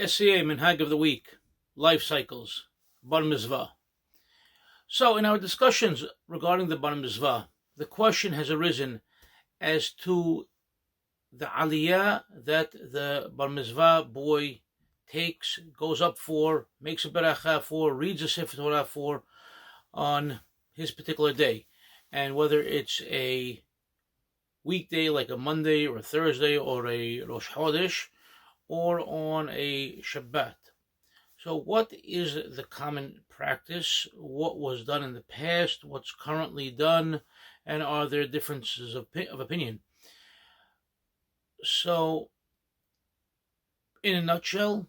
SCA Minhag of the Week, Life Cycles, Bar Missvah. So in our discussions regarding the Bar Missvah, the question has arisen as to the Aliya that the Bar Missvah boy takes, goes up for, makes a beracha for, reads a Sefer Torah for on his particular day. And whether it's a weekday like a Monday or a Thursday or a Rosh Chodesh, or on a Shabbat. So what is the common practice? What was done in the past? What's currently done? And are there differences of opinion? So, in a nutshell,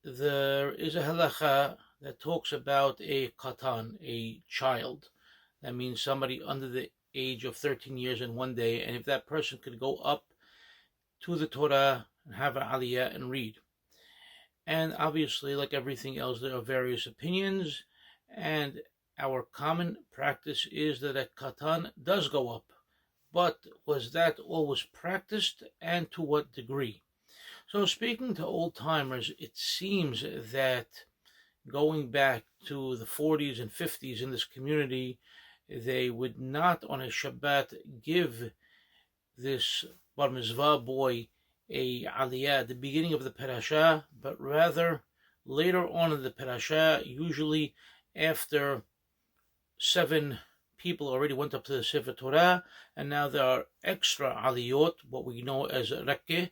there is a halacha that talks about a katan, a child. That means somebody under the age of 13 years and 1 day. And if that person could go up to the Torah and have an Aliya and read. And obviously, like everything else, there are various opinions, and our common practice is that a katan does go up. But was that always practiced, and to what degree? So speaking to old-timers, it seems that going back to the 40s and 50s in this community, they would not on a Shabbat give this Bar Missvah boy a Aliya at the beginning of the parasha, but rather later on in the parasha, usually after 7 people already went up to the Sefer Torah, and now there are extra Aliyot, what we know as Rekke,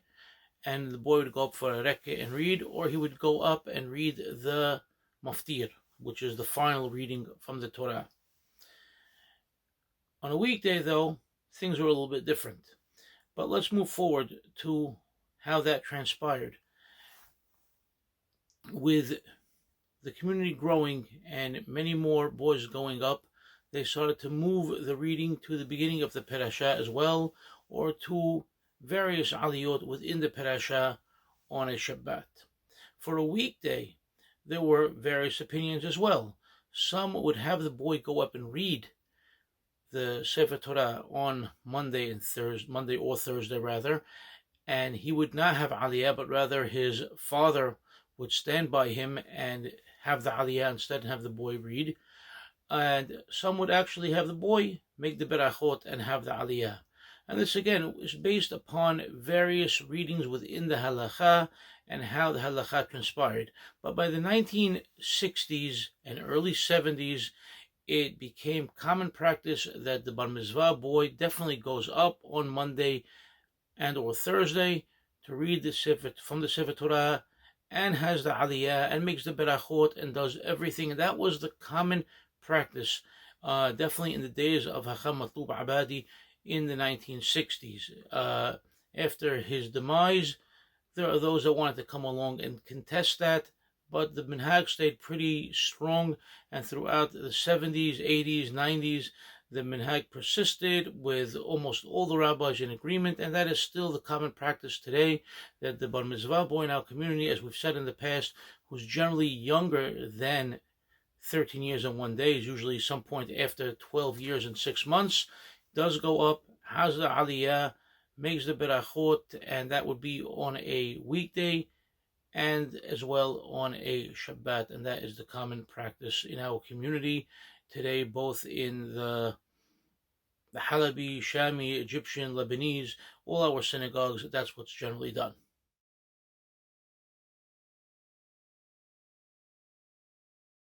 and the boy would go up for a Rekke and read, or he would go up and read the Maftir, which is the final reading from the Torah. On a weekday, though, things were a little bit different. But let's move forward to how that transpired. With the community growing and many more boys going up, they started to move the reading to the beginning of the parasha as well, or to various aliyot within the parasha on a Shabbat. For a weekday, there were various opinions as well. Some would have the boy go up and read the Sefer Torah on Monday or Thursday rather, and he would not have Aliya, but rather his father would stand by him and have the Aliya instead and have the boy read. And some would actually have the boy make the berachot and have the Aliya. And this again is based upon various readings within the halacha and how the halacha transpired. But by the 1960s and early 70s, it became common practice that the Bar Missvah boy definitely goes up on Monday and or Thursday to read the Sefer from the Sefer Torah and has the Aliya and makes the berachot and does everything. And that was the common practice, definitely in the days of Hacham Matlub Abadi in the 1960s. After his demise, there are those that wanted to come along and contest that, but the Minhag stayed pretty strong, and throughout the 70s, 80s, 90s, the Minhag persisted with almost all the rabbis in agreement, and that is still the common practice today, that the Bar Missvah boy in our community, as we've said in the past, who's generally younger than 13 years and 1 day, is usually some point after 12 years and 6 months, does go up, has the Aliya, makes the berachot, and that would be on a weekday, and as well on a Shabbat, and that is the common practice in our community today, both in the Halabi, Shami, Egyptian, Lebanese, all our synagogues. That's what's generally done.